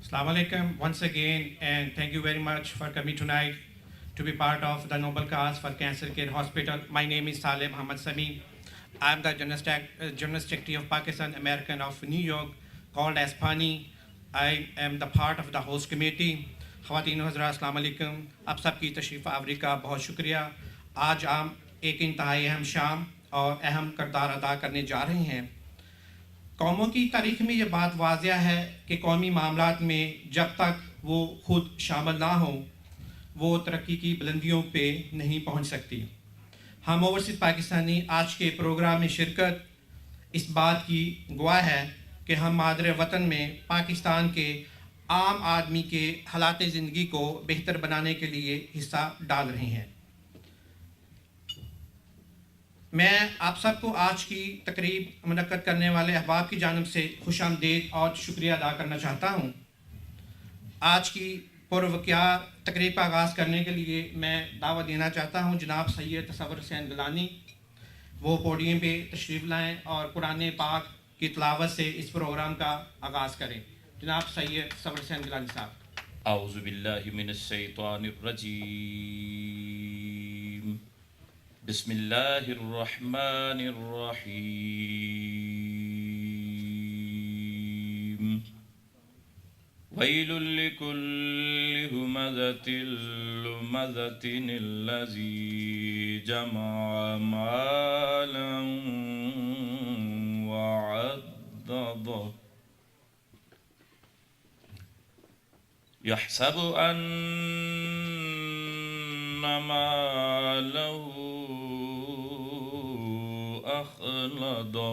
Assalamu alaikum once again, and thank you very much for coming tonight to be part of the Noble Cause for Cancer Care Hospital. My name is Saleh Muhammad Sami. I am the General Secretary of Pakistan American of New York, called as PANI. I am the part of the host committee. ख़वातीन हज़रात अस्सलाम वालेकुम, आप सबकी तशरीफ़ आवरी का बहुत शुक्रिया। आज हम एक इंतहाई अहम शाम और अहम किरदार अदा करने जा रहे हैं। कौमों की तारीख़ में ये बात वाज़िया है कि कौमी मामलात में जब तक वो खुद शामिल ना हो वो तरक्की की बुलंदियों पे नहीं पहुंच सकती। हम ओवरसीज़ पाकिस्तानी आज के प्रोग्राम में शिरकत इस बात की गवाह है कि हम मादरे वतन में पाकिस्तान के आम आदमी के हालात ज़िंदगी को बेहतर बनाने के लिए हिस्सा डाल रहे हैं। मैं आप सबको आज की तकरीब मुनक्कद करने वाले अहबाब की जानिब से खुशामदीद और शुक्रिया अदा करना चाहता हूँ। आज की पुरवक़िया तकरीब का आगाज़ करने के लिए मैं दावत देना चाहता हूँ जनाब सैयद तसव्वुर हुसैन गिलानी, वो पोडियम पे तशरीफ़ लाएँ और कुरान पाक की तिलावत से इस प्रोग्राम का आगाज़ करें। जनाब सैयद तसव्वुर हुसैन गिलानी साहब। औज़ु बिल्लाहि मिनश शैतानिर रजीम। बिस्मिल्लाहिर रहमानिर रहीम। वैलुल लिकुल्लि हुमज़तिल लुमज़तिन अल्लज़ी जमअ मालन व अद्ददा यहसबु अन्न मालहु अख़लदा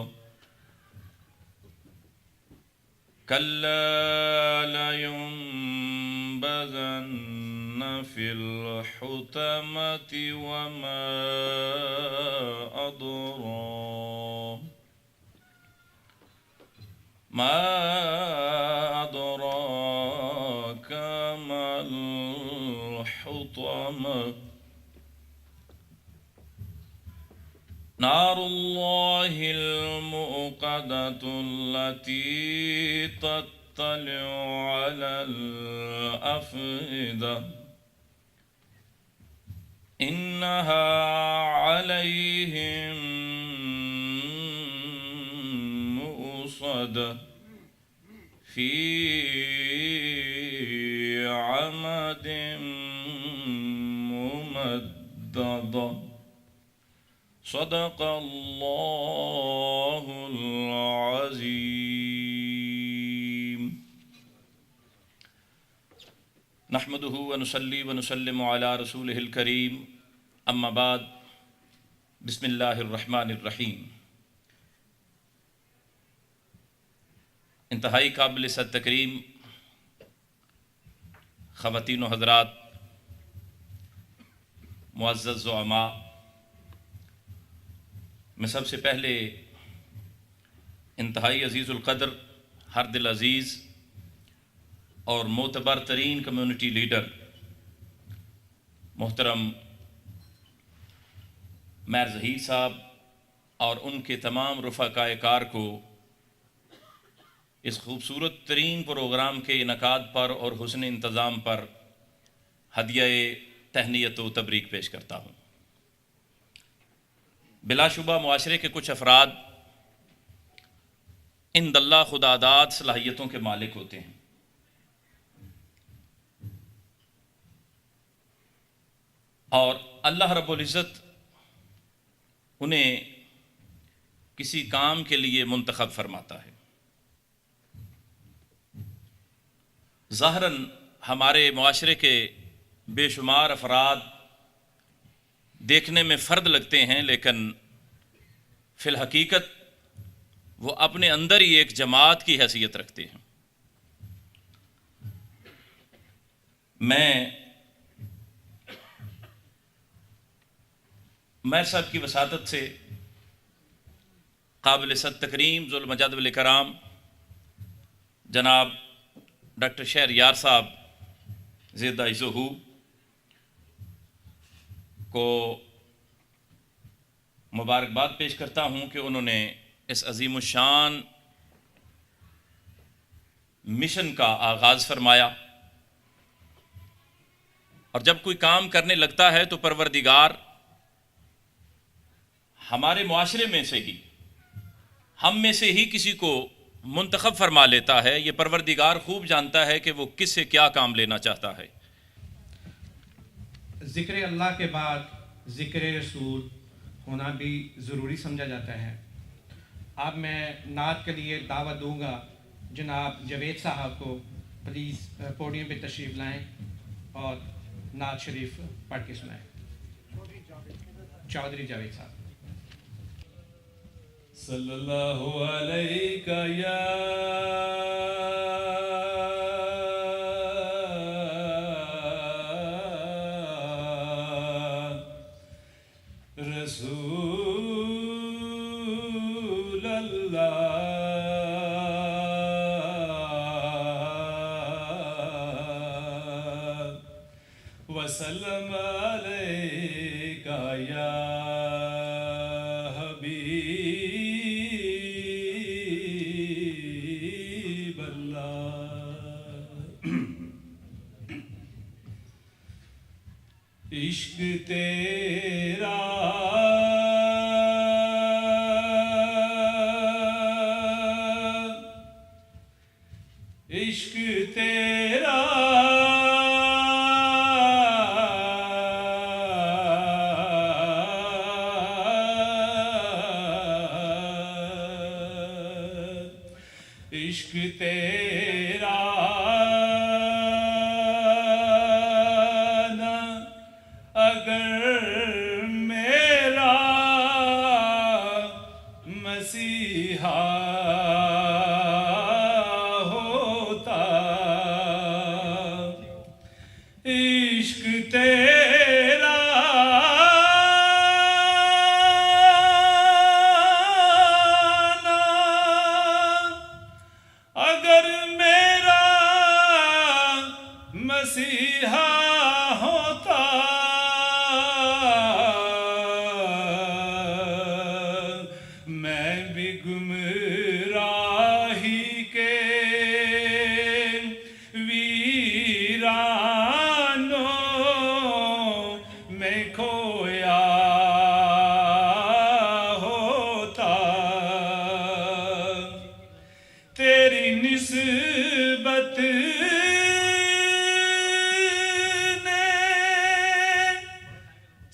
कल्ला लयुनबज़न्न फ़िल हुतमति वमा अदराक मल हुतमा नारुल्लाहिल मुक़द्दतु अल्लती तत्तलिउ अलल अफ़इदा इन्नहा अलैहिम मुअस्सदा फ़ी अमदिन मुमद्ददा सदक़ल्लाहुल अज़ीम। नहमदुहु व नुसल्ली व नुसल्लिमु अला रसूलिहिल करीम, अम्मा बाद, बिस्मिल्लाहिर रहमानिर रहीम। इंतहाई काबिल तकरीम ख़वातीन व हज़रात, मुअज़्ज़ज़ ज़ुअमा, मैं सबसे पहले इंतहाई अज़ीज़ुल क़द्र, हर दिल अज़ीज़ और मोतबर तरीन कम्युनिटी लीडर मोहतरम मैर ज़हीर साहब और उनके तमाम रफ़ाक़ाए कार को इस खूबसूरत तरीन प्रोग्राम के इनकाद पर और हुस्न इंतज़ाम पर हदिया तहनीयत व तबरीक पेश करता हूँ। बिलाशुबा मुआशरे के कुछ अफराद इन दल्ला खुदादाद सलाहियतों के मालिक होते हैं और अल्लाह रब्बुल इज़्ज़त उन्हें किसी काम के लिए मुंतखब फरमाता है। ज़ाहरन हमारे मुआशरे के बेशुमार अफराद देखने में फ़र्द लगते हैं, लेकिन फ़िल हकीकत वो अपने अंदर ही एक जमात की हैसियत रखते हैं। मैं साहब की वसातत से काबिल सद तकरीम ज़ुल मजाद वल इकराम जनाब डॉक्टर शहरयार साहब ज़िदा इज़्ज़ुहू को मुबारकबाद पेश करता हूँ कि उन्होंने इस अज़ीमुश्शान मिशन का आगाज़ फरमाया। और जब कोई काम करने लगता है तो परवरदिगार हमारे मुआशरे में से ही, हम में से ही किसी को मुंतखब फरमा लेता है। ये परवरदिगार खूब जानता है कि वो किससे क्या काम लेना चाहता है। ज़िक्र अल्लाह के बाद ज़िक्र रसूल होना भी ज़रूरी समझा जाता है। अब मैं नात के लिए दावत दूंगा जनाब जावेद साहब को, प्लीज़ पोडियम पे तशरीफ़ लाएं और नात शरीफ पढ़ के सुनाएं। चौधरी जावेद साहब। सल्लल्लाहु अलैका या रसूल अल्लाह वसल्लम अलैका या हबीब अल्लाह। इश्क तेरा इश्क तेरा इश्क तेरा ना अगर मेरा मसीहा होता, इश्क तेरा ना अगर मेरा मसीहा होता, मैं भी गुमराही के वीरानों में खोया होता। तेरी निस्बत ने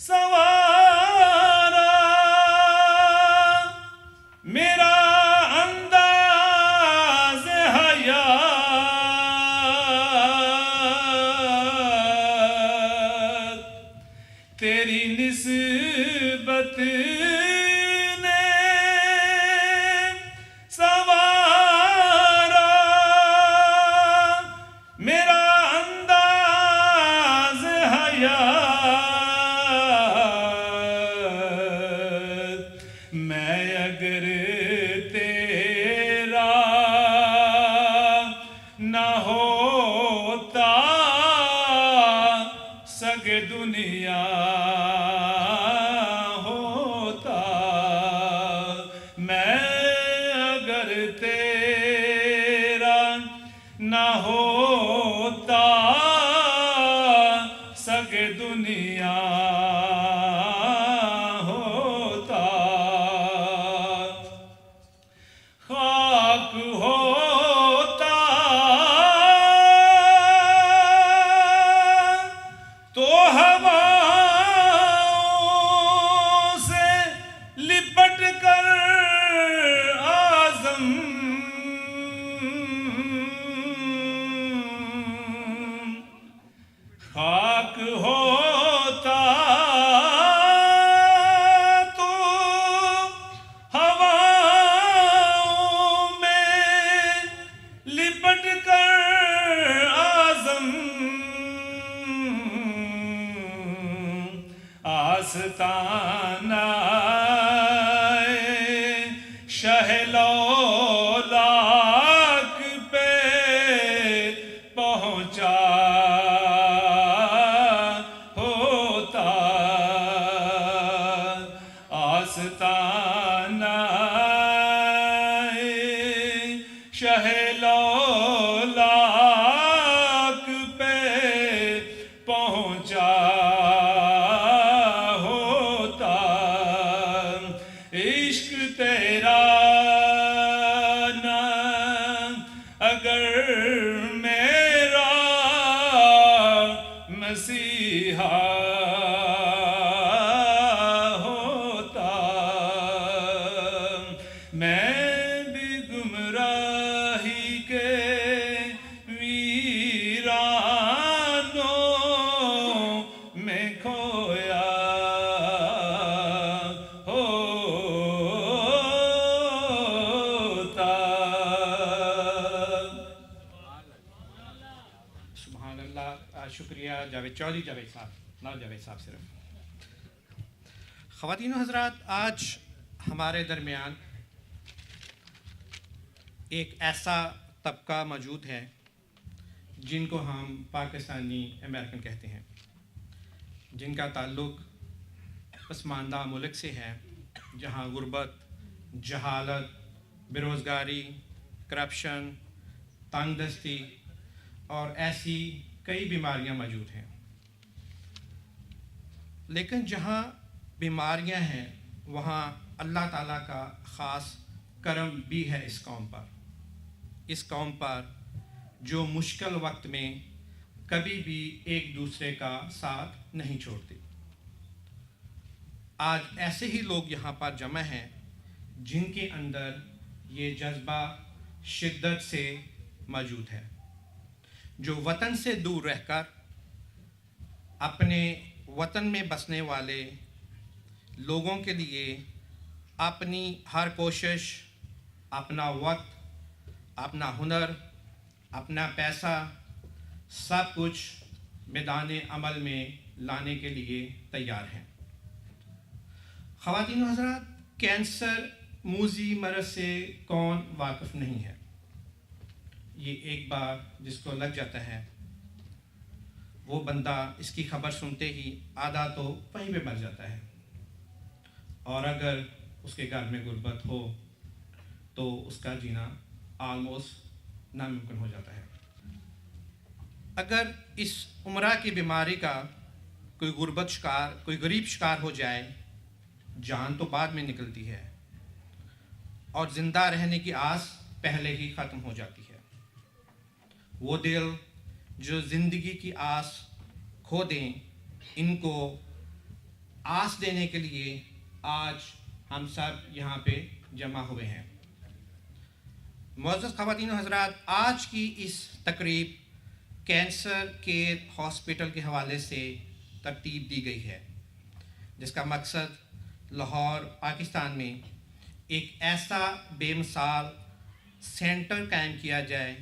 सवारा मेरा अंदाज़ हयात। तेरी निस्बत ने सवारा मेरा अंदाज़ हयात। मैं अगर तेरा ना होता सगे दुनिया होता। मैं अगर तेरा ना होता सगे दुनिया होता। खाक होता तो हवाओं से लिपट कर आज़म खाक होता तो हवाओं में लिपट कर आज़म आस्ताना शहलौलाक पे पहुँचा होता। आस्ताना शहलौलाक सुभान अल्लाह, शुक्रिया जावेद चौधरी, जावेद साहब, ना जावेद साहब सिर्फ। ख़वातीन हज़रात, आज हमारे दरमियान एक ऐसा तबका मौजूद है जिनको हम पाकिस्तानी अमेरिकन कहते हैं, जिनका ताल्लुक़ पसमानदा मुल्क से है जहाँ गुर्बत, जहालत, बेरोज़गारी, करप्शन, तंगदस्ती और ऐसी कई बीमारियां मौजूद हैं। लेकिन जहाँ बीमारियां हैं वहाँ अल्लाह ताला का ख़ास करम भी है इस कौम पर जो मुश्किल वक्त में कभी भी एक दूसरे का साथ नहीं छोड़ते। आज ऐसे ही लोग यहाँ पर जमा हैं जिनके अंदर ये जज्बा शिद्दत से मौजूद है, जो वतन से दूर रहकर अपने वतन में बसने वाले लोगों के लिए अपनी हर कोशिश, अपना वक्त, अपना हुनर, अपना पैसा, सब कुछ मैदान अमल में लाने के लिए तैयार हैं। ख़वातीन हज़रात, कैंसर मूजी मरज़ से कौन वाकिफ़ नहीं है। ये एक बार जिसको लग जाता है वो बंदा इसकी खबर सुनते ही आधा तो वहीं पे मर जाता है, और अगर उसके घर में गुर्बत हो तो उसका जीना आलमोस्ट नामुमकिन हो जाता है। अगर इस उम्र की बीमारी का कोई गुर्बत शिकार, कोई गरीब शिकार हो जाए, जान तो बाद में निकलती है और ज़िंदा रहने की आस पहले ही ख़त्म हो जाती है। वो दिल जो ज़िंदगी की आस खो दें, इनको आस देने के लिए आज हम सब यहाँ पे जमा हुए हैं। मुअज़्ज़ज़ ख़वातीन हज़रात, आज की इस तकरीब कैंसर केयर हॉस्पिटल के हवाले से तरतीब दी गई है, जिसका मकसद लाहौर पाकिस्तान में एक ऐसा बेमिसाल सेंटर कायम किया जाए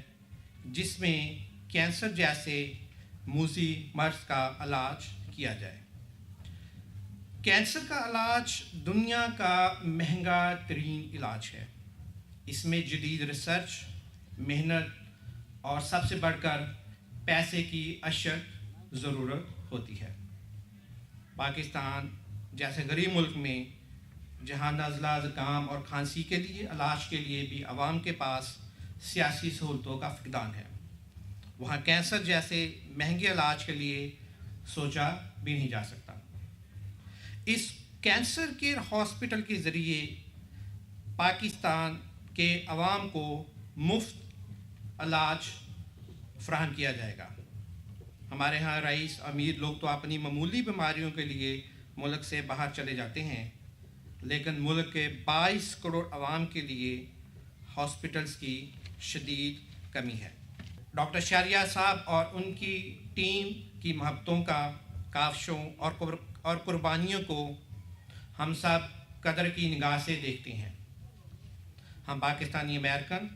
जिसमें कैंसर जैसे मूजी मर्ज़ का इलाज किया जाए। कैंसर का इलाज दुनिया का महंगा तरीन इलाज है। इसमें जदीद रिसर्च, मेहनत और सबसे बढ़कर पैसे की अशद ज़रूरत होती है। पाकिस्तान जैसे गरीब मुल्क में जहाँ नज़ला, ज़ुकाम और खांसी के लिए इलाज के लिए भी आवाम के पास सियासी सहूलतों का फ़क़दान है, वहाँ कैंसर जैसे महंगे इलाज के लिए सोचा भी नहीं जा सकता। इस कैंसर केयर हॉस्पिटल के ज़रिए पाकिस्तान के अवाम को मुफ्त इलाज फ़राहम किया जाएगा। हमारे यहाँ रईस अमीर लोग तो अपनी मामूली बीमारियों के लिए मुल्क से बाहर चले जाते हैं, लेकिन मुल्क के 22 करोड़ अवाम के लिए हॉस्पिटल्स की शदीद कमी है। डॉक्टर शहरियार साहब और उनकी टीम की महबतों का, काविशों और कुर्बानियों को हम सब कदर की निगाह से देखते हैं। हम Pakistani American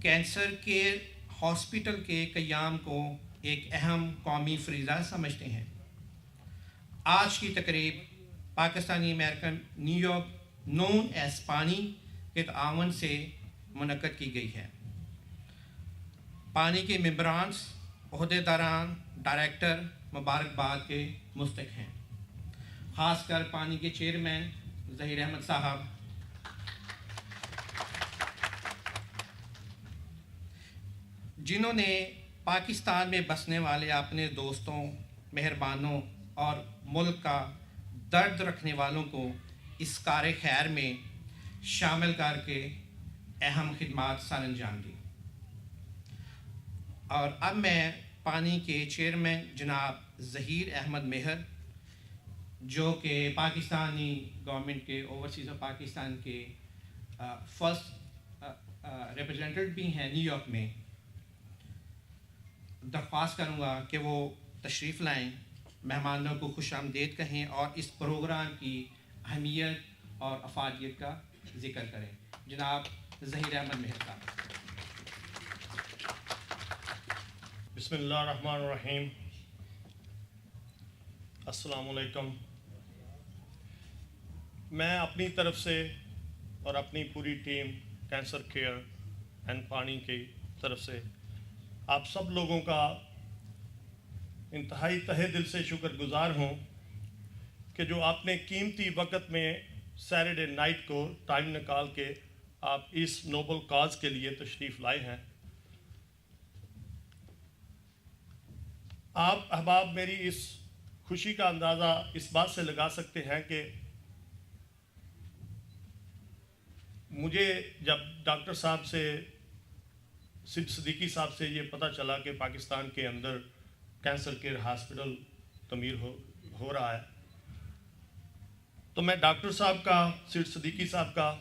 cancer care hospital के क़याम को एक अहम कौमी फ़रीज़ा समझते हैं। आज की तकरीब Pakistani American New York known as पानी के तावन से मुनक़्क़द की गई है। पानी के मेंबरान्स, ओहदेदारान, डायरेक्टर मुबारकबाद के मुस्तहिक़ हैं, ख़ासकर पानी के चेयरमैन ज़हीर अहमद साहब, जिन्होंने पाकिस्तान में बसने वाले अपने दोस्तों, मेहरबानों और मुल्क का दर्द रखने वालों को इस कार खैर में शामिल करके अहम खिदमात सरअंजाम दी। और अब मैं पानी के चेयरमैन जनाब ज़हीर अहमद मेहर, जो कि पाकिस्तानी गवर्नमेंट के ओवरसीज़ ऑफ पाकिस्तान के फर्स्ट रिप्रेजेंटेटिव भी हैं न्यूयॉर्क में, दरख्वास्त करूँगा कि वो तशरीफ़ लाएँ, मेहमानों को खुश आमदीद कहें और इस प्रोग्राम की अहमियत और अफादियत का ज़िक्र करें। जनाब ज़हीर अहमद मेहर साहब। बिस्मिल्लाहिर्रहमानिर्रहीम। अस्सलाम वालेकुम। मैं अपनी तरफ से और अपनी पूरी टीम कैंसर केयर एंड पानी की तरफ से आप सब लोगों का इंतहाई तहे दिल से शुक्रगुजार हूँ कि जो आपने कीमती वक्त में सैटरडे नाइट को टाइम निकाल के आप इस नोबल काज के लिए तशरीफ़ लाए हैं। आप अहबाब मेरी इस खुशी का अंदाज़ा इस बात से लगा सकते हैं कि मुझे जब डॉक्टर साहब से सिद्दीकी साहब से ये पता चला कि पाकिस्तान के अंदर कैंसर केयर हॉस्पिटल तमीर हो रहा है, तो मैं डॉक्टर साहब का, सिद्दीकी साहब का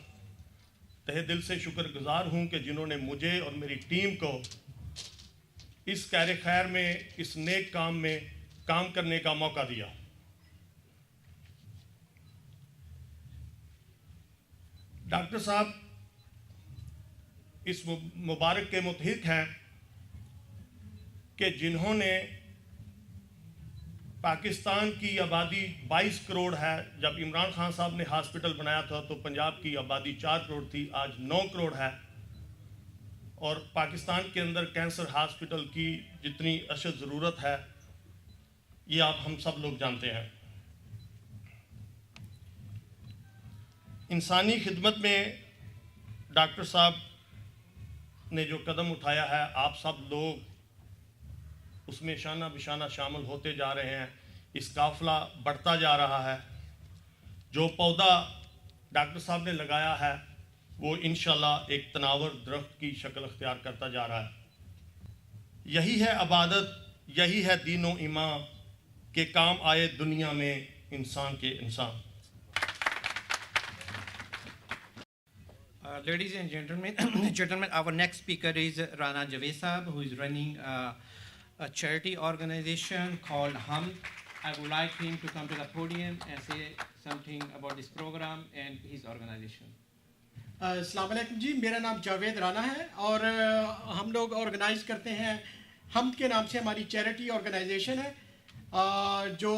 तहे दिल से शुक्रगुजार हूँ कि जिन्होंने मुझे और मेरी टीम को इस कार खैर में, इस नेक काम में काम करने का मौका दिया। डॉक्टर साहब इस मुबारक के मुतहिक हैं कि जिन्होंने पाकिस्तान की आबादी 22 करोड़ है, जब इमरान खान साहब ने हॉस्पिटल बनाया था तो पंजाब की आबादी 4 करोड़ थी, आज 9 करोड़ है। और पाकिस्तान के अंदर कैंसर हॉस्पिटल की जितनी अशद ज़रूरत है ये आप हम सब लोग जानते हैं। इंसानी खिदमत में डॉक्टर साहब ने जो कदम उठाया है, आप सब लोग उसमें शाना बिशाना शामिल होते जा रहे हैं। इस काफ़िला बढ़ता जा रहा है। जो पौधा डॉक्टर साहब ने लगाया है वो इंशाल्लाह एक तनावर दरख्त की शक्ल अख्तियार करता जा रहा है। यही है अबादत, यही है दीनो ईमान के काम आए दुनिया में इंसान के इंसान। Ladies and gentlemen, our next speaker is Rana Javed Saab, who is running a charity organization called Hum. I would like him to come to the podium and say something about this program and his organization. अस्सलाम वालेकुम जी, मेरा नाम जावेद राना है और हम लोग organise करते हैं हम के नाम से। हमारी चैरिटी ऑर्गेनाइजेशन है जो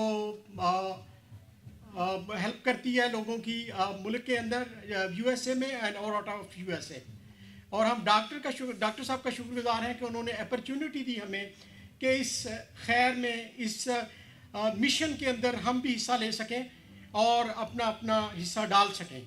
हेल्प करती है लोगों की मुल्क के अंदर, यूएसए में एंड और आउट ऑफ यूएसए। और हम डॉक्टर साहब का शुक्रगुजार हैं कि उन्होंने अपॉर्चुनिटी दी हमें कि इस खैर में, इस मिशन के अंदर हम भी हिस्सा ले सकें और अपना अपना हिस्सा डाल सकें।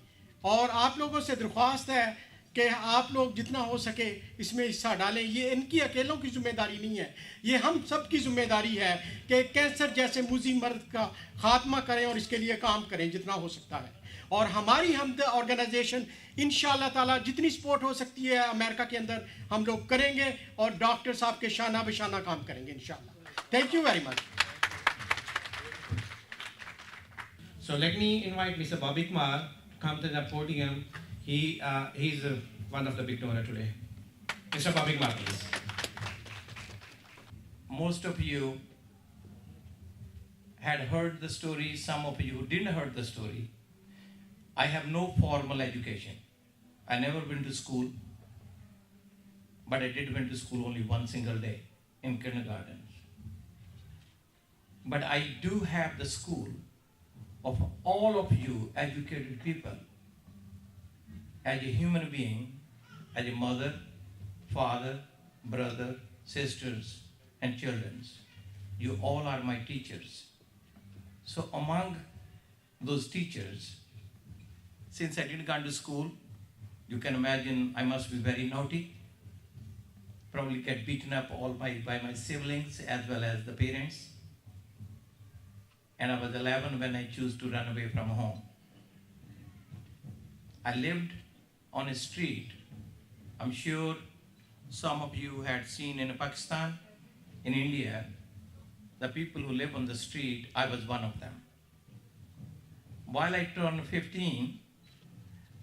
और आप लोगों से दरख्वास्त है कि आप लोग जितना हो सके इसमें हिस्सा डालें। ये इनकी अकेलों की ज़िम्मेदारी नहीं है, ये हम सब की ज़िम्मेदारी है कि कैंसर जैसे मुज़ी मर्द का ख़ात्मा करें और इसके लिए काम करें जितना हो सकता है। और हमारी हमद ऑर्गेनाइजेशन इंशाअल्लाह ताला जितनी सपोर्ट हो सकती है अमेरिका के अंदर हम लोग करेंगे और डॉक्टर साहब के शाना बिशाना काम करेंगे इंशाअल्लाह। Thank you very much. So let me invite Mr. Bobby Kumar to come to the podium. He's one of the big donor today. Mr. Bobby Kumar, please. Most of you had heard the story, some of you didn't heard the story. I have no formal education. I never been to school, but I did went to school only one single day in kindergarten. But I do have the school of all of you educated people. As a human being, as a mother, father, brother, sisters, and children, you all are my teachers. So among those teachers, since I didn't go to school, you can imagine I must be very naughty, probably get beaten up by my siblings as well as the parents. And I was 11 when I chose to run away from home. I lived on a street. I'm sure some of you had seen in Pakistan, in India, the people who live on the street, I was one of them. While I turned 15,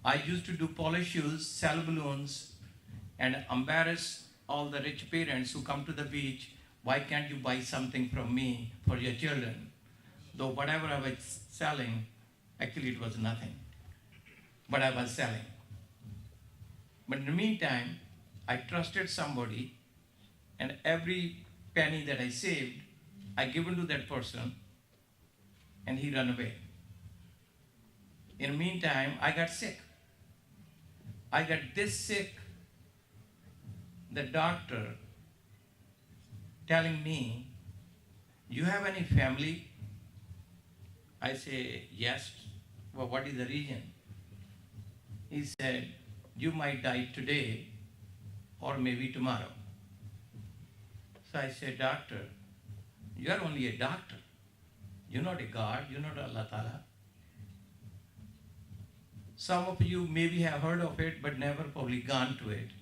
I used to do polish shoes, sell balloons, and embarrass all the rich parents who come to the beach. Why can't you buy something from me for your children? Though whatever I was selling, actually it was nothing, but I was selling. But in the meantime, I trusted somebody, and every penny that I saved, I given to that person, and he ran away. In the meantime, I got sick. I got this sick, the doctor telling me, "You have any family?" I say, "Yes." "Well, what is the reason?" He said, "You might die today or maybe tomorrow." So I said, "Doctor, you are only a doctor. You're not a God, you're not Allah Ta'ala." Some of you maybe have heard of it, but never probably gone to it.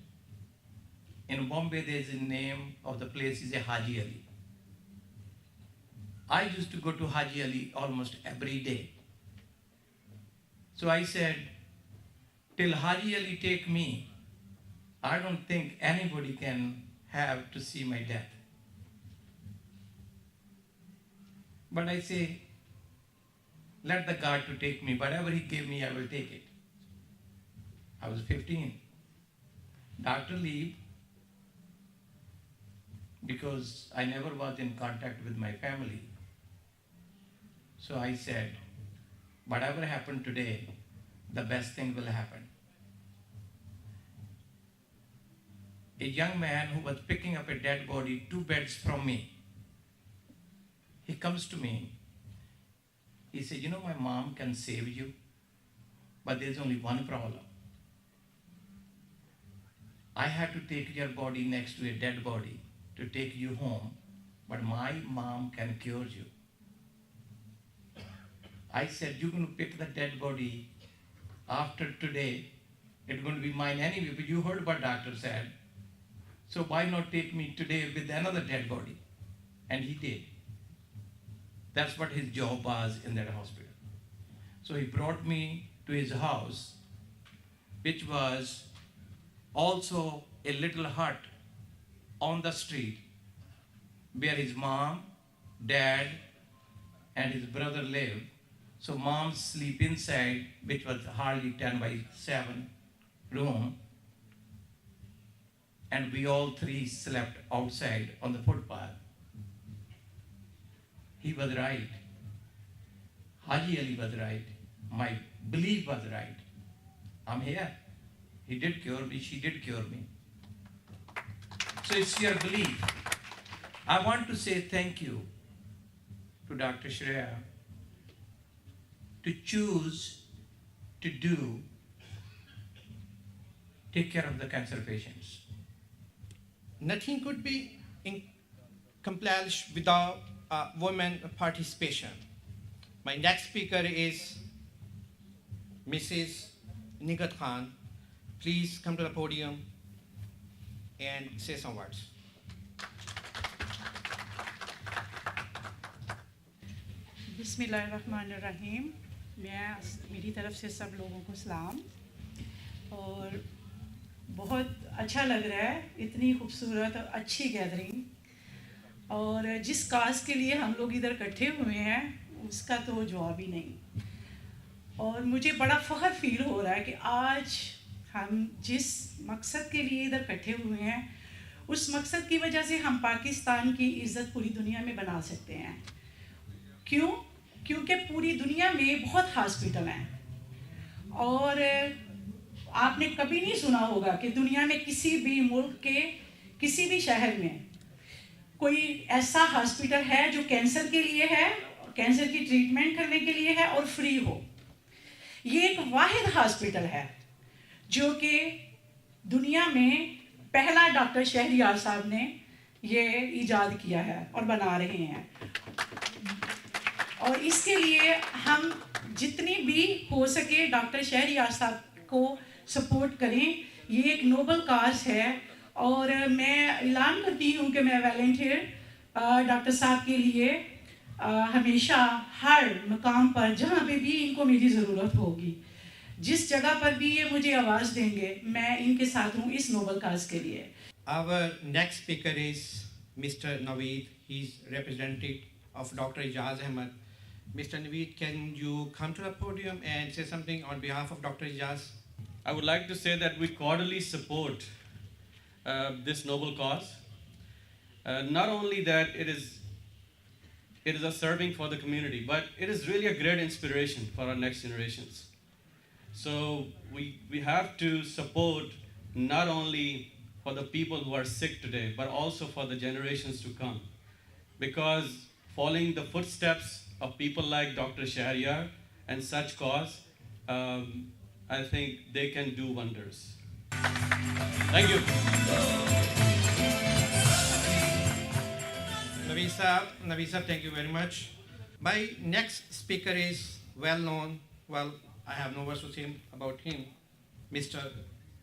In Bombay, there is a name of the place is a Haji Ali. I used to go to Haji Ali almost every day. So I said, till Haji Ali take me, I don't think anybody can have to see my death. But I say, let the God to take me. Whatever he gave me, I will take it. I was 15. Doctor leave because I never was in contact with my family. So I said, whatever happened today, the best thing will happen. A young man who was picking up a dead body 2 beds from me, he comes to me. He said, "You know, my mom can save you, but there's only one problem. I had to take your body next to a dead body to take you home, but my mom can cure you." I said, "You're going to pick the dead body after today. It's going to be mine anyway, but you heard what doctor said. So why not take me today with another dead body?" And he did. That's what his job was in that hospital. So he brought me to his house, which was also a little hut on the street where his mom, dad, and his brother lived. So mom sleep inside, which was hardly 10 by 7 room, and we all three slept outside on the footpath. He was right. Haji Ali was right. My belief was right. I'm here. He did cure me, she did cure me. So it's your belief. I want to say thank you to Dr. Shreya to choose to take care of the cancer patients. Nothing could be accomplished without women participation. My next speaker is Mrs. Nigat Khan. Please come to the podium and say some words. बिस्मिल्लाहिर्रहमानिर्रहीम। मेरी तरफ से सब लोगों को सलाम। और बहुत अच्छा लग रहा है, इतनी खूबसूरत और अच्छी गैदरिंग, और जिस काज के लिए हम लोग इधर इकट्ठे हुए हैं उसका तो जवाब ही नहीं। और मुझे बड़ा फ़ख्र फील हो रहा है कि आज हम जिस मकसद के लिए इधर इकट्ठे हुए हैं उस मकसद की वजह से हम पाकिस्तान की इज़्ज़त पूरी दुनिया में बना सकते हैं। क्यों? क्योंकि पूरी दुनिया में बहुत हॉस्पिटल हैं, और आपने कभी नहीं सुना होगा कि दुनिया में किसी भी मुल्क के किसी भी शहर में कोई ऐसा हॉस्पिटल है जो कैंसर के लिए है, कैंसर की ट्रीटमेंट करने के लिए है और फ्री हो। ये एक वाहिद हॉस्पिटल है जो कि दुनिया में पहला डॉक्टर शहरयार साहब ने ये ईजाद किया है और बना रहे हैं। और इसके लिए हम जितनी भी हो सके डॉक्टर शहरयार साहब को सपोर्ट करें। ये एक नोबल काज है, और मैं ऐलान करती हूँ कि मैं वॉलंटियर डॉक्टर साहब के लिए हमेशा हर मकाम पर जहाँ पे भी इनको मेरी ज़रूरत होगी, जिस जगह पर भी ये मुझे आवाज़ देंगे, मैं इनके साथ हूँ इस नोबल काज के लिए। Our next speaker is Mr. Naveed. He's representative of Dr. Ijaz Ahmed. Mr. Naveed, can you come to the podium and say something on behalf of Dr. Ijaz? I would like to say that we cordially support this noble cause. Not only that, it is a serving for the community, but it is really a great inspiration for our next generations. So we have to support not only for the people who are sick today, but also for the generations to come. Because following the footsteps of people like Dr. Shahryar and such cause, I think they can do wonders. Thank you. Naveed Saab, thank you very much. My next speaker is well known, well, I have no words to say about him, Mr.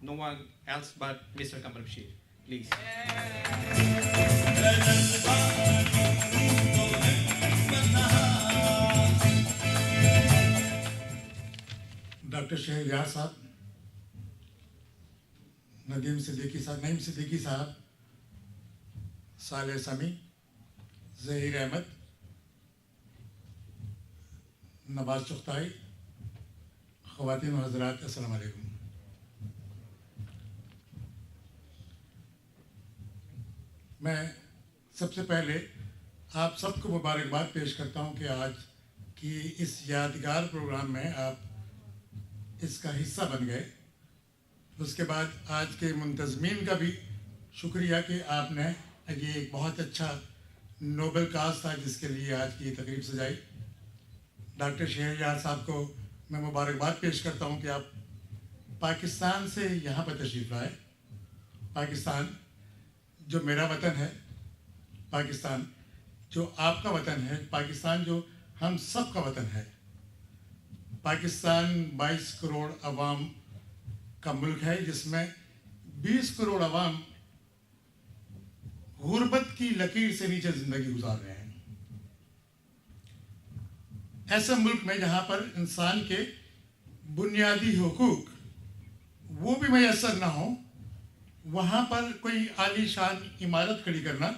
No one else but Mr. Qamar Bashir. Please. Doctor Shahryar साहब, नदीम सिद्दीकी साहब, नईम सिद्दीकी साहब, साले समी, ज़हीर अहमद, नवाज चुगताई, ख़वातीन व हज़रात, अस्सलाम वालेकुम। मैं सबसे पहले आप सबको मुबारकबाद पेश करता हूं कि आज की इस यादगार प्रोग्राम में आप इसका हिस्सा बन गए। उसके बाद आज के मुंतज़मीन का भी शुक्रिया कि आपने ये एक बहुत अच्छा नोबल काज था जिसके लिए आज की तकरीब सजाई। डॉक्टर शहरयार साहब को मैं मुबारकबाद पेश करता हूं कि आप पाकिस्तान से यहाँ पर तशरीफ़ लाए। पाकिस्तान जो मेरा वतन है, पाकिस्तान जो आपका वतन है, पाकिस्तान जो हम सब का वतन है। पाकिस्तान 22 करोड़ अवाम का मुल्क है जिसमें 20 करोड़ अवाम गुर्बत की लकीर से नीचे ज़िंदगी गुजार रहे हैं। ऐसे मुल्क में जहाँ पर इंसान के बुनियादी हुकूक वो भी मैसर ना हो, वहाँ पर कोई आलीशान इमारत खड़ी करना,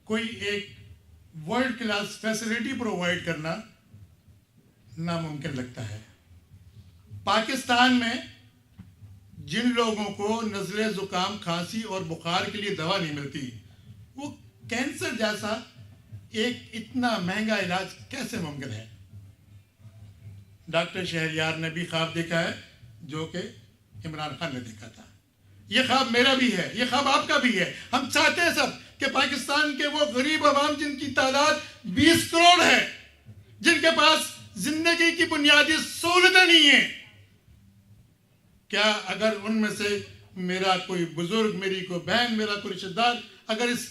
कोई एक वर्ल्ड क्लास फैसिलिटी प्रोवाइड करना नामुमकिन लगता है। पाकिस्तान में जिन लोगों को नज़ले, ज़ुकाम, खांसी और बुखार के लिए दवा नहीं मिलती, वो कैंसर जैसा एक इतना महंगा इलाज कैसे मुमकिन है? डॉक्टर शहरयार ने भी ख्वाब देखा है जो कि इमरान खान ने देखा था। ये ख्वाब मेरा भी है, ये ख्वाब आपका भी है। हम चाहते हैं सब कि पाकिस्तान के वो गरीब अवाम जिनकी तादाद 20 करोड़ है, जिनके पास जिंदगी की बुनियादी सहूलतें नहीं है, क्या अगर उनमें से मेरा कोई बुजुर्ग, मेरी कोई बहन, मेरा कोई रिश्तेदार अगर इस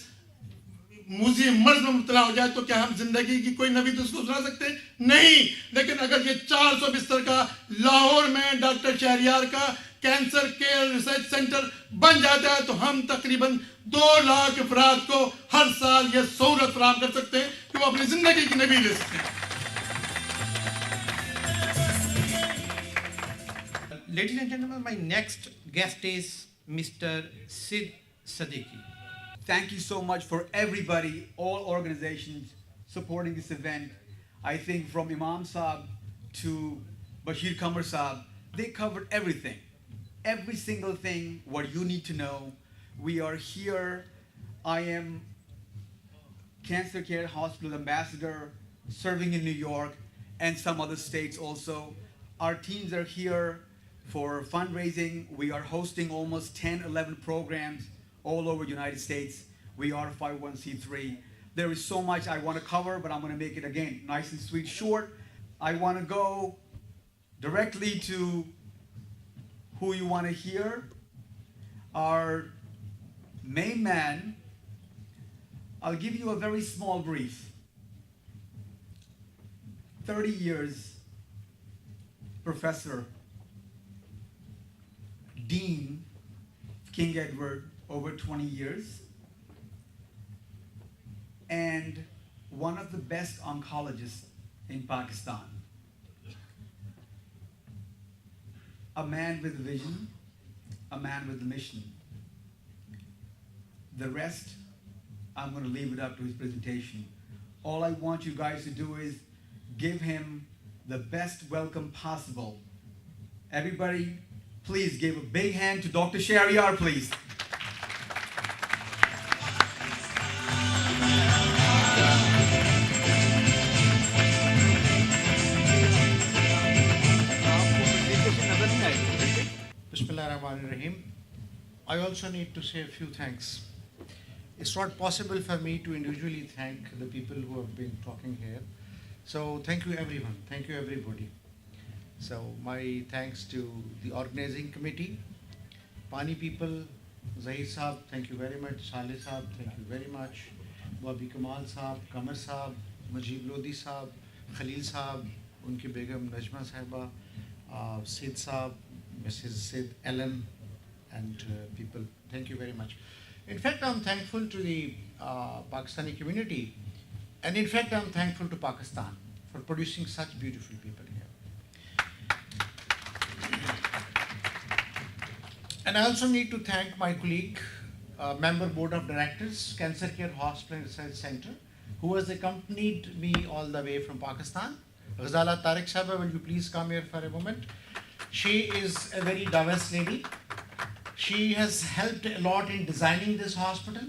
मूजी मर्ज में मुब्तला हो जाए तो क्या हम जिंदगी की कोई नबी तो उसको सुना सकते हैं? नहीं। लेकिन अगर ये 400 बिस्तर का लाहौर में डॉक्टर शहरयार का कैंसर केयर रिसर्च सेंटर बन जाता है तो हम तकरीबन 2 लाख अफराद को हर साल ये सहूलत फराहम कर सकते हैं कि वो अपनी जिंदगी की नबी ले सकते हैं। Ladies and gentlemen, my next guest is Mr. Sid Siddiqui. Thank you so much for everybody, all organizations supporting this event. I think from Imam Saab to Bashir Qamar Saab, they covered everything. Every single thing, what you need to know. We are here. I am Cancer Care Hospital Ambassador, serving in New York and some other states also. Our teams are here for fundraising. We are hosting almost 10, 11 programs all over the United States. We are 501c3. There is so much I want to cover, but I'm going to make it again nice and sweet, short. I want to go directly to who you want to hear. Our main man, I'll give you a very small brief. 30 years, professor, dean, King Edward, over 20 years, and one of the best oncologists in Pakistan. A man with vision, a man with a mission. The rest, I'm going to leave it up to his presentation. All I want you guys to do is give him the best welcome possible. Everybody, please give a big hand to Dr. Shahryar, please. I also need to say a few thanks. It's not possible for me to individually thank the people who have been talking here. So thank you everyone, thank you everybody. So my thanks to the organizing committee, Pani people, Zahir Saab, thank you very much, Saleh Saab, thank you very much, Bobby Kamal Saab, Kamar Saab, Majib Lodi Saab, Khalil Saab, unki begum Najma Sahiba, Sid Saab, Mrs. Sid Ellen, and people, thank you very much. In fact, I'm thankful to the Pakistani community, and in fact, I'm thankful to Pakistan for producing such beautiful people here. And I also need to thank my colleague, member board of directors, Cancer Care Hospital and Research Center, who has accompanied me all the way from Pakistan. Ghazala Tariq Sahaba, will you please come here for a moment? She is a very diverse lady. She has helped a lot in designing this hospital.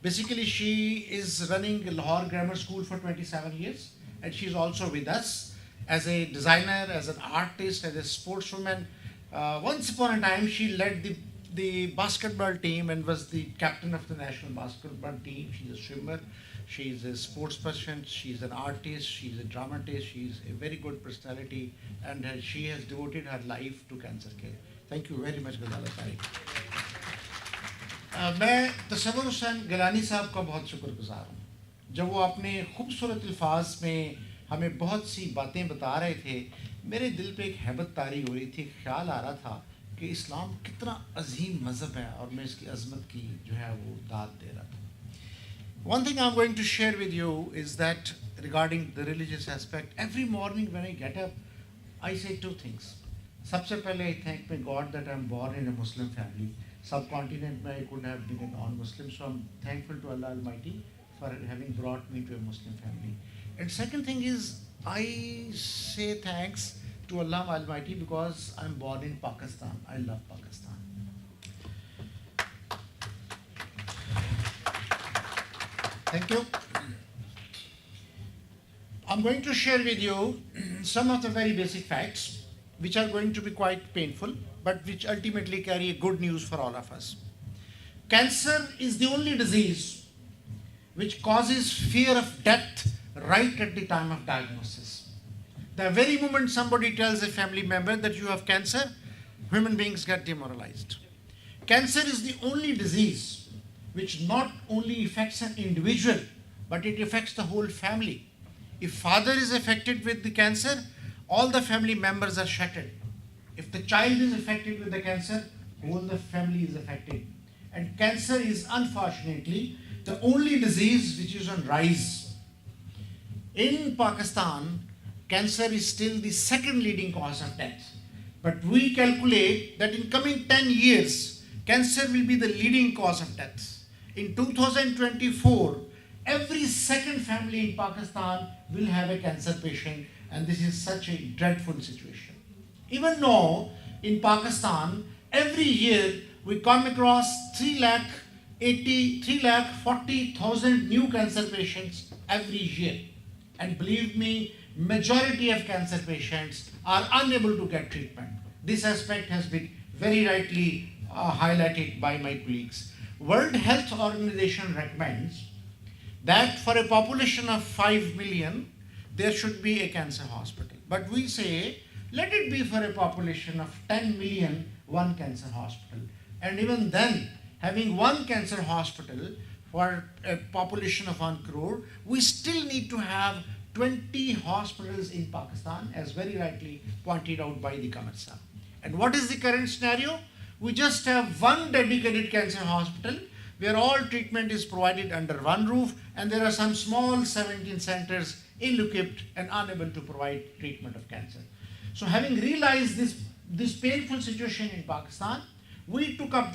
Basically, she is running Lahore Grammar School for 27 years, and she's also with us as a designer, as an artist, as a sportswoman. Once upon a time, she led the basketball team and was the captain of the national basketball team. She's a swimmer, she's a sports person, she's an artist, she's a dramatist, she's a very good personality, and she has devoted her life to cancer care. Thank you very much, Ghazala Tariq. मैं तसव्वुर हुसैन गिलानी साहब का बहुत शुक्रगुजार हूँ जब वो अपने खूबसूरत अल्फाज में हमें बहुत सी बातें बता रहे थे मेरे दिल पे एक हैबत तारी हो रही थी ख्याल आ रहा था कि इस्लाम कितना अजीम मज़हब है और मैं इसकी अज़मत की जो है वो दाद दे रहा था One thing I'm going to share with you is that regarding the religious aspect, every morning when I get up, I say two things. सबसे पहले I thank my God that I'm born in a Muslim family. Subcontinent में I could have been a non-Muslim, so I'm thankful to Allah Almighty for having brought me to a Muslim family. And second thing is, I say thanks to Allah Almighty because I'm born in Pakistan. I love Pakistan. Thank you. I'm going to share with you some of the very basic facts which are going to be quite painful, but which ultimately carry good news for all of us. Cancer is the only disease which causes fear of death right at the time of diagnosis. The very moment somebody tells a family member that you have cancer, human beings get demoralized. Cancer is the only disease which not only affects an individual, but it affects the whole family. If father is affected with the cancer, all the family members are shattered. If the child is affected with the cancer, whole the family is affected. And cancer is unfortunately the only disease which is on rise. In Pakistan, cancer is still the second leading cause of death. But we calculate that in coming 10 years, cancer will be the leading cause of death. In 2024, every second family in Pakistan will have a cancer patient, and this is such a dreadful situation. Even though in Pakistan, every year we come across 340,000 new cancer patients every year. And believe me, majority of cancer patients are unable to get treatment. This aspect has been very rightly highlighted by my colleagues. World Health Organization recommends that for a population of 5 million, there should be a cancer hospital. But we say, let it be for a population of 10 million, one cancer hospital. And even then, having one cancer hospital for a population of 1 crore, we still need to have 20 hospitals in Pakistan, as very rightly pointed out by the Kamar Sahab. And what is the current scenario? We just have one dedicated cancer hospital where all treatment is provided under one roof, and there are some small 17 centers ill-equipped and unable to provide treatment of cancer. So having realized this painful situation in Pakistan, we took up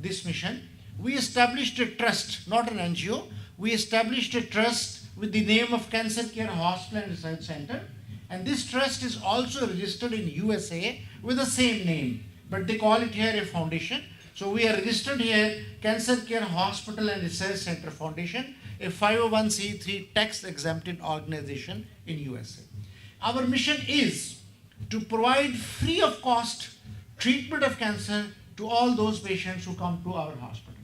this mission. We established a trust, not an NGO. We established a trust with the name of Cancer Care Hospital and Research Center. And this trust is also registered in USA with the same name, but they call it here a foundation. So we are registered here, Cancer Care Hospital and Research Center Foundation, a 501c3 tax-exempted organization in USA. Our mission is to provide free of cost treatment of cancer to all those patients who come to our hospital.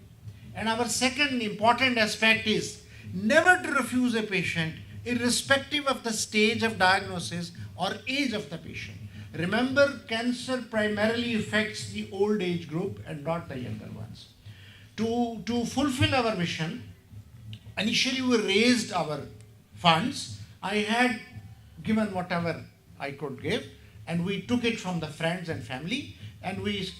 And our second important aspect is never to refuse a patient irrespective of the stage of diagnosis or age of the patient. Remember, cancer primarily affects the old age group and not the younger ones. To fulfill our mission, initially we raised our funds. I had given whatever I could give, and we took it from the friends and family, and we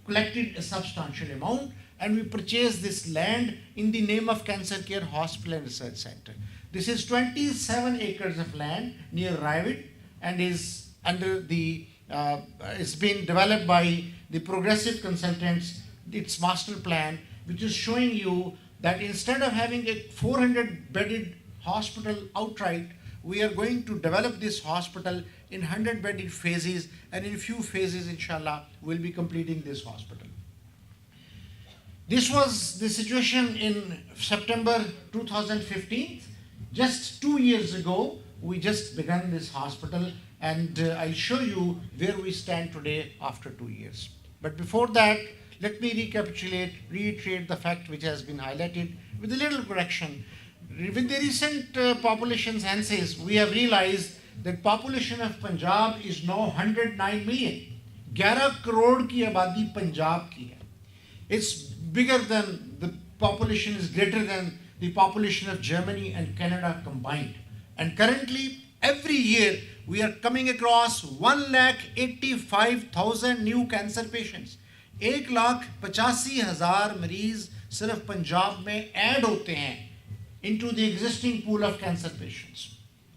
collected a substantial amount, and we purchased this land in the name of Cancer Care Hospital and Research Center. This is 27 acres of land near Ravid, and is under the, it's been developed by the Progressive Consultants, its master plan, which is showing you that instead of having a 400-bedded hospital outright, we are going to develop this hospital in 100-bedded phases, and in few phases, inshallah, we'll be completing this hospital. This was the situation in September 2015. Just 2 years ago, we just began this hospital, and I'll show you where we stand today after 2 years. But before that, let me reiterate the fact which has been highlighted with a little correction. With the recent population census, we have realized that population of Punjab is now 109 million. 11 crore की आबादी पंजाब की है. It's bigger than, the population is greater than the population of Germany and Canada combined. And currently, every year, we are coming across 1,85,000 new cancer patients. 1,85,000 मरीज सिर्फ पंजाब में add होते हैं into the existing pool of cancer patients.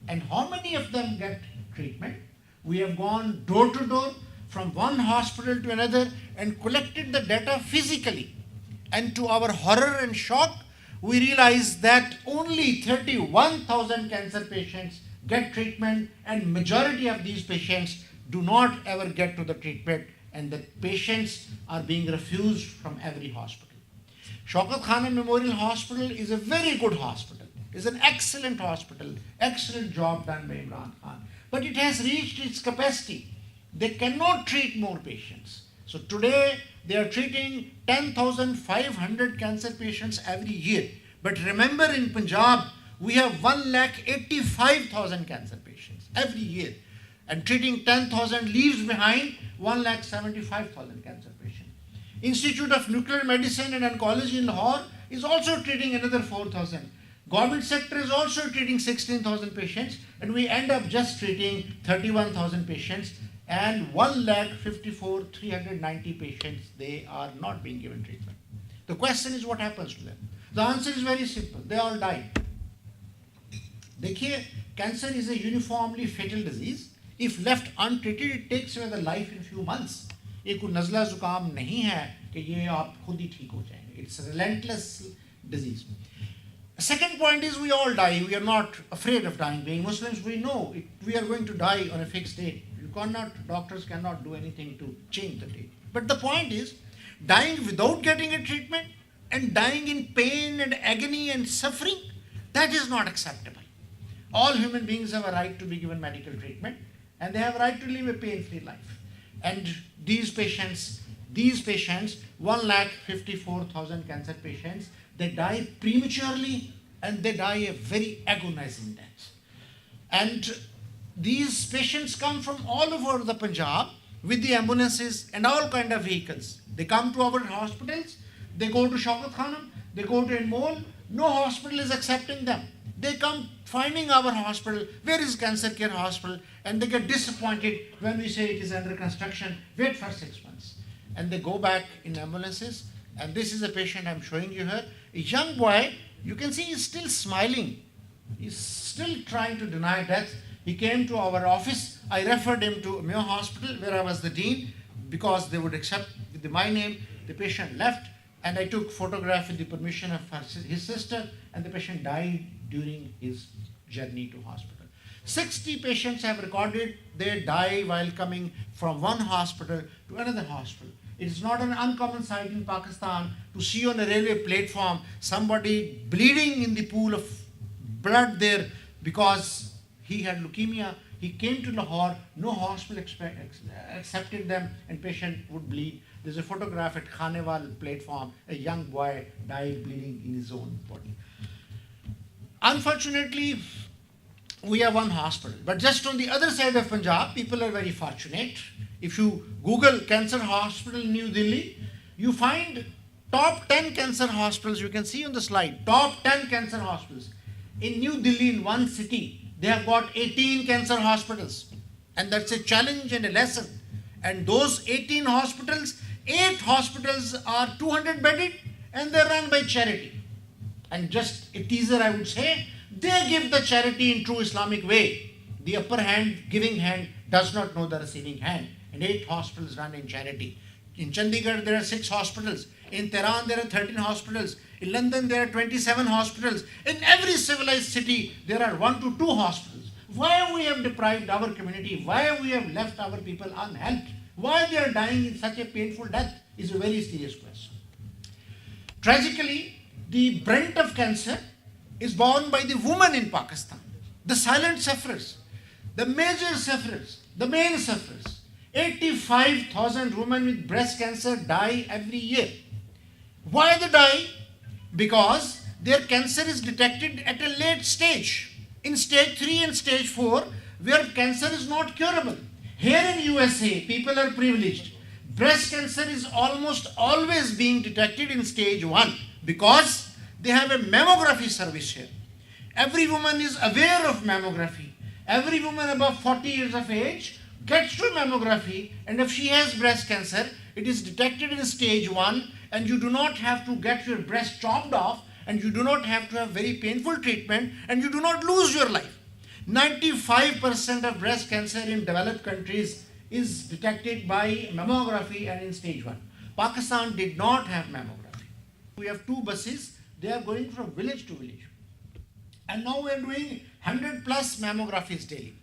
And how many of them get treatment? We have gone door to door from one hospital to another and collected the data physically. And to our horror and shock, we realized that only 31,000 cancer patients get treatment, and majority of these patients do not ever get to the treatment, and the patients are being refused from every hospital. Shaukat Khana Memorial Hospital is a very good hospital. It's an excellent hospital, excellent job done by Imran Khan. But it has reached its capacity. They cannot treat more patients. So today they are treating 10,500 cancer patients every year. But remember, in Punjab, we have 1,85,000 cancer patients every year. And treating 10,000 leaves behind 1,75,000 cancer patients. Institute of Nuclear Medicine and Oncology in Lahore is also treating another 4,000. Government sector is also treating 16,000 patients, and we end up just treating 31,000 patients, and 1,54,390 patients, they are not being given treatment. The question is, what happens to them? The answer is very simple. They all die. देखिए, cancer is a uniformly fatal disease. If left untreated, it takes away the life in few months. ये कोई नज़ला ज़ुकाम नहीं है कि ये आप खुद ही ठीक हो जाएंगे. It's a relentless disease. Second point is, we all die. We are not afraid of dying. Being Muslims, we know we are going to die on a fixed date. Doctors cannot do anything to change the date. But the point is, dying without getting a treatment and dying in pain and agony and suffering, that is not acceptable. All human beings have a right to be given medical treatment, and they have a right to live a pain-free life. And these patients, 1,54,000 cancer patients, they die prematurely, and they die a very agonizing death. And these patients come from all over the Punjab with the ambulances and all kind of vehicles. They come to our hospitals, they go to Shaukat Khanam, they go to Anmol. No hospital is accepting them. They come finding our hospital, where is Cancer Care Hospital, and they get disappointed when we say it is under construction, wait for 6 months. And they go back in ambulances, and this is a patient I'm showing you here. A young boy, you can see he's still smiling. He's still trying to deny death. He came to our office. I referred him to Mayo Hospital, where I was the dean, because they would accept with my name. The patient left, and I took photograph with the permission of his sister, and the patient died during his journey to hospital. 60 patients have recorded they die while coming from one hospital to another hospital. It is not an uncommon sight in Pakistan to see on a railway platform somebody bleeding in the pool of blood there because he had leukemia. He came to Lahore, no hospital accepted them, and patient would bleed There's a photograph at Khanewal platform. A young boy died bleeding in his own body. Unfortunately, we have one hospital. But just on the other side of Punjab, people are very fortunate. If you Google cancer hospital in New Delhi, you find top 10 cancer hospitals. You can see on the slide, top 10 cancer hospitals. In New Delhi, in one city, they have got 18 cancer hospitals. And that's a challenge and a lesson. And those 18 hospitals, 8 hospitals are 200 bedded and they're run by charity. And just a teaser, I would say, they give the charity in true Islamic way. The upper hand, giving hand, does not know the receiving hand. And 8 hospitals run in charity. In Chandigarh, there are 6 hospitals. In Tehran, there are 13 hospitals. In London, there are 27 hospitals. In every civilized city, there are 1 to 2 hospitals. Why we have deprived our community? Why we have left our people unhelped? Why they are dying in such a painful death is a very serious question. Tragically, the brunt of cancer is borne by the woman in Pakistan, the silent sufferers, the major sufferers, the main sufferers. 85,000 women with breast cancer die every year. Why they die? Because their cancer is detected at a late stage, in stage 3 and stage 4, where cancer is not curable. Here in USA, people are privileged. Breast cancer is almost always being detected in stage 1 because they have a mammography service here. Every woman is aware of mammography. Every woman above 40 years of age gets to mammography, and if she has breast cancer, it is detected in stage 1, and you do not have to get your breast chopped off, and you do not have to have very painful treatment, and you do not lose your life. 95% of breast cancer in developed countries is detected by mammography and in stage 1. Pakistan did not have mammography. We have 2 buses. They are going from village to village. And now we are doing 100 plus mammographies daily.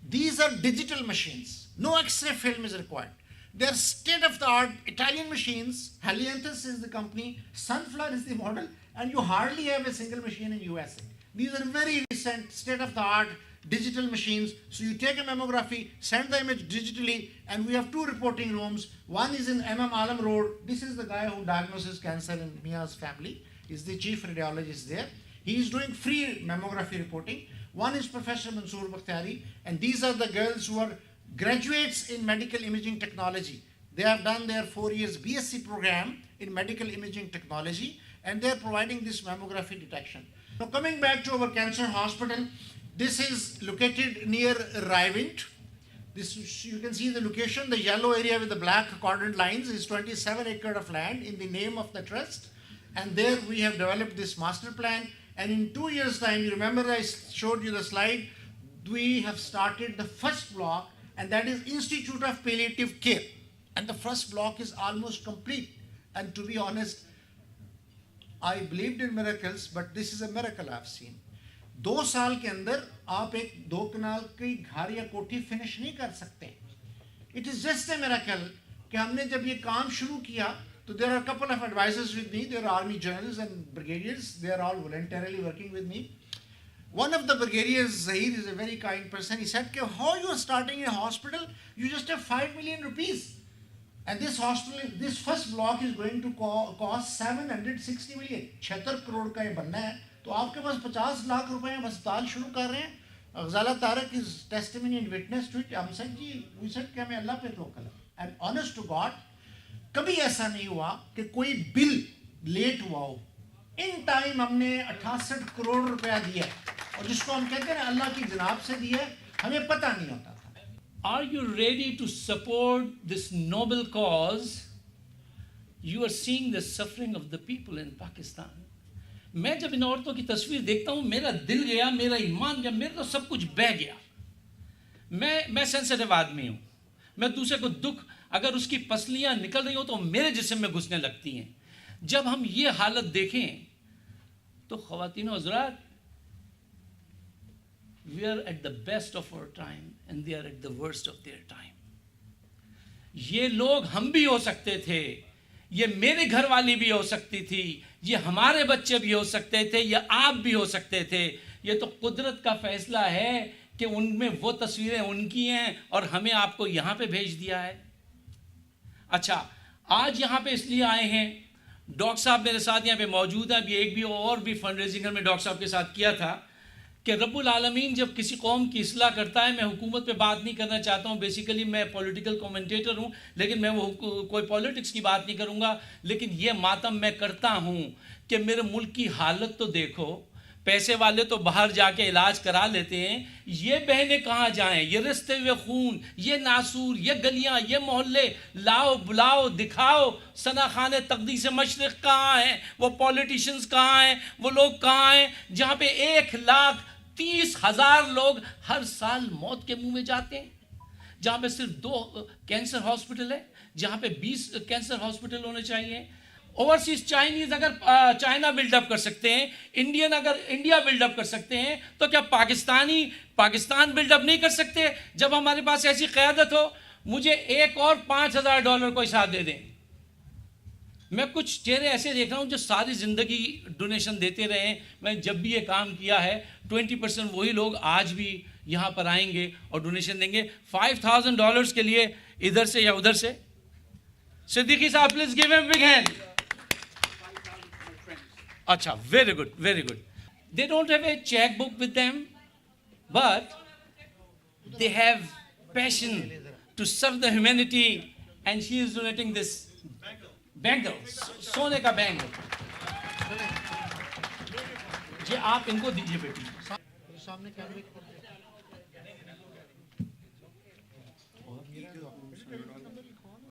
These are digital machines. No X-ray film is required. They are state-of-the-art Italian machines. Helianthus is the company. Sunflower is the model. And you hardly have a single machine in USA. These are very recent, state-of-the-art digital machines. So you take a mammography, send the image digitally, and we have 2 reporting rooms. One is in MM Alam Road. This is the guy who diagnoses cancer in Mia's family. He's the chief radiologist there. He is doing free mammography reporting. One is Professor Mansoor Bakhtiyari, and these are the girls who are graduates in medical imaging technology. They have done their 4 years BSc program in medical imaging technology, and they are providing this mammography detection. Now coming back to our cancer hospital, this is located near Raiwind. This, you can see the location, the yellow area with the black cordon lines is 27 acres of land in the name of the trust. And there we have developed this master plan. And in 2 years' time, you remember I showed you the slide, we have started the first block, and that is Institute of Palliative Care. And the first block is almost complete. And to be honest, I believed in miracles, but this is a miracle I've seen. 2 साल के अंदर आप एक 2 कनाल की घर या कोठी finish नहीं कर सकते. It is just a miracle कि हमने जब ये काम शुरू किया, so there are a couple of advisors with me. There are army generals and brigadiers. They are all voluntarily working with me. One of the brigadiers, Zahir, is a very kind person. He said, how you are starting a hospital? You just have 5 million rupees. And this hospital, this first block is going to cost 760 million. 76 crore का ये बनना है. तो आपके पास 50 लाख रुपए हम अस्पताल शुरू कर रहे हैं. Ghazala Tariq is testimony and witness to it. हम said जी, we said कि हमें अल्लाह पे तवक्कल है. And honest to God, कभी ऐसा नहीं हुआ कि कोई बिल लेट हुआ हो. इन टाइम हमने 68 करोड़ रुपया दिया और जिसको हम कहते हैं अल्लाह की जनाब से दिया, हमें पता नहीं होता था. Are you ready to support this noble cause? You are seeing the suffering of the people in Pakistan. मैं जब इन औरतों की तस्वीर देखता हूँ, मेरा दिल गया, मेरा ईमान गया, मेरा तो सब कुछ बह गया. मैं सेंसिटिव आदमी हूँ. मैं दूसरे को दुख, अगर उसकी पसलियाँ निकल रही हो तो मेरे जिस्म में घुसने लगती हैं. जब हम ये हालत देखें तो ख़वातीन और हज़रात, we are at the best of our time and they are at the worst of their time. ये लोग हम भी हो सकते थे, ये मेरे घर वाली भी हो सकती थी, ये हमारे बच्चे भी हो सकते थे, ये आप भी हो सकते थे. ये तो कुदरत का फैसला है कि उनमें वो तस्वीरें उनकी हैं और हमें आपको यहाँ पे भेज दिया है. अच्छा, आज यहाँ पे इसलिए आए हैं, डॉक्टर साहब मेरे साथ यहाँ पे मौजूद हैं, अभी एक भी और भी फंड रेजिंग में डॉक्टर साहब के साथ किया था कि रब्बुल आलमीन जब किसी कौम की इस्लाह करता है, मैं हुकूमत पे बात नहीं करना चाहता हूँ, बेसिकली मैं पॉलिटिकल कमेंटेटर हूँ, लेकिन मैं वो कोई पॉलिटिक्स की बात नहीं करूँगा, लेकिन ये मातम मैं करता हूँ कि मेरे मुल्क की हालत तो देखो, पैसे वाले तो बाहर जाके इलाज करा लेते हैं, ये बहनें कहाँ जाएं, ये रिश्ते हुए खून, ये नासूर, ये गलियां, ये मोहल्ले, लाओ बुलाओ दिखाओ, सना खाने तकदीस मशरिक़ कहाँ हैं, वो पॉलिटिशियंस कहाँ हैं, वो लोग कहाँ हैं जहाँ पे 1,30,000 लोग हर साल मौत के मुंह में जाते हैं, जहाँ पे सिर्फ 2 कैंसर हॉस्पिटल है, जहाँ पे 20 कैंसर हॉस्पिटल होने चाहिए। ओवरसीज चाइनीज अगर चाइना बिल्डअप कर सकते हैं, इंडियन अगर इंडिया बिल्डअप कर सकते हैं, तो क्या पाकिस्तान बिल्डअप नहीं कर सकते? जब हमारे पास ऐसी क़यादत हो, मुझे एक और $5,000 कोई साथ दे दें। मैं कुछ चेहरे ऐसे देख रहा हूँ जो सारी ज़िंदगी डोनेशन देते रहे हैं। मैं जब भी ये काम किया है 20% वही लोग आज भी यहाँ पर आएंगे और डोनेशन देंगे। $5,000 के लिए इधर से या उधर से। सिद्दीकी साहब please give him big hand. अच्छा, very good, very good. They don't have a checkbook with them, but they have passion to serve the humanity, and she is donating this bangle, सोने का बैंगल। जी आप इनको दीजिए बेटी। सामने कैमरे